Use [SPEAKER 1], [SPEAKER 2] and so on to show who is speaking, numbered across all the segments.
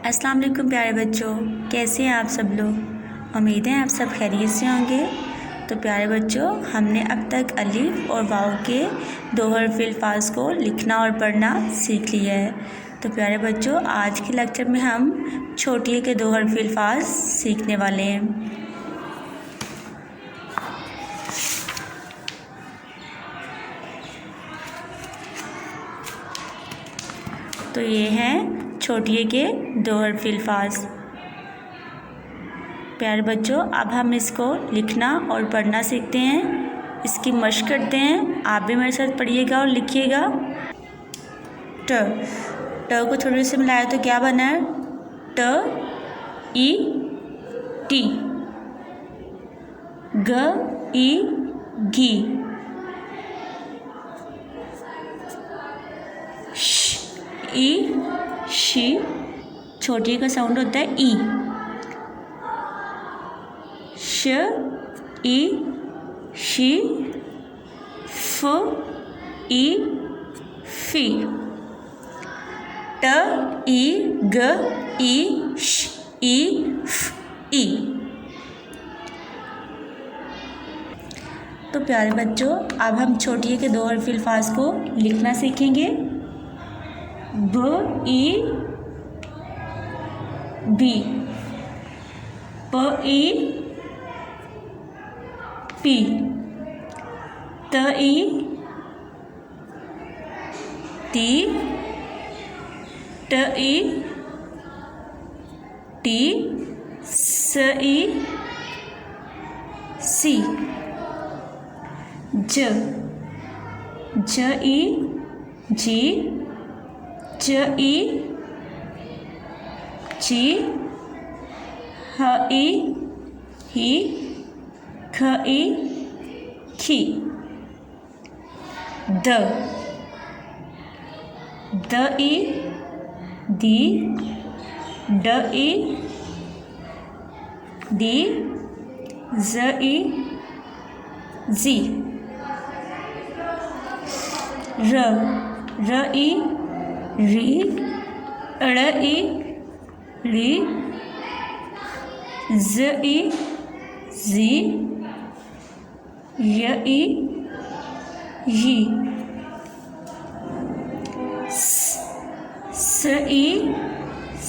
[SPEAKER 1] अस्सलाम वालेकुम प्यारे बच्चों, कैसे हैं आप सब लोग। उम्मीद है आप सब खैरियत से होंगे। तो प्यारे बच्चों, हमने अब तक अलिफ और वाव के दो हर्फ अल्फाज को लिखना और पढ़ना सीख लिया है। तो प्यारे बच्चों, आज के लेक्चर में हम छोटी के दो हर्फ अल्फाज सीखने वाले हैं। तो ये हैं छोटी के दो हर्फ अल्फाज। प्यारे बच्चों, अब हम इसको लिखना और पढ़ना सीखते हैं। इसकी मशक करते हैं। आप भी मेरे साथ पढ़िएगा और लिखिएगा। ट को थोड़ी से मिलाया तो क्या बना है? ट ई टी। ग ई गी। श ई शी। छोटी का साउंड होता है ई। श ई शी। फ ई फी। ट ई ग ई श ई फ ई। तो प्यारे बच्चों, अब हम छोटी के दो हर्फ अल्फाज को लिखना सीखेंगे। ब ई बी। प ई पी। त ई टी। ट ई टी। स ई सी। ज ई जी। ज ई जी। ह ई ही। ख ई खी। द ई दी। ड ई दी। ज ई जी। र ई री। ड़ ई री। ज ई जी। य ई यी। स ई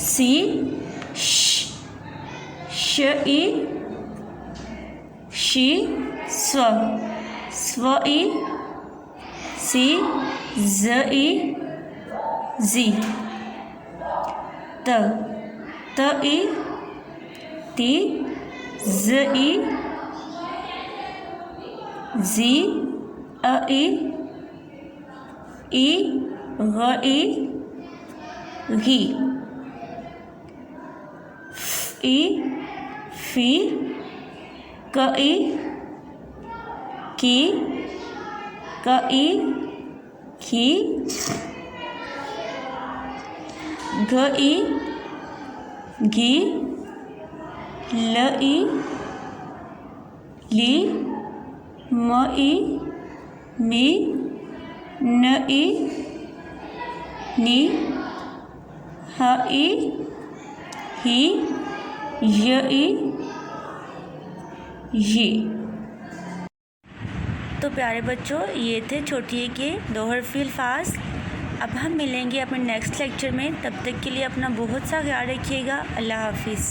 [SPEAKER 1] सी। श ई शी। स्व ई सी। ज ई जी। त ई ती। ज ई जी। अ ई ग ई घी। फ ई फी। क ई की। क ई खी। ग ई गी। ल ई ली। म ई मी। न ई नी। ह ई ही। य ई ये। तो प्यारे बच्चों, ये थे छोटी के दो हर्फ अल्फाज। अब हम मिलेंगे अपने नेक्स्ट लेक्चर में। तब तक के लिए अपना बहुत सा ख्याल रखिएगा। अल्लाह हाफिज़।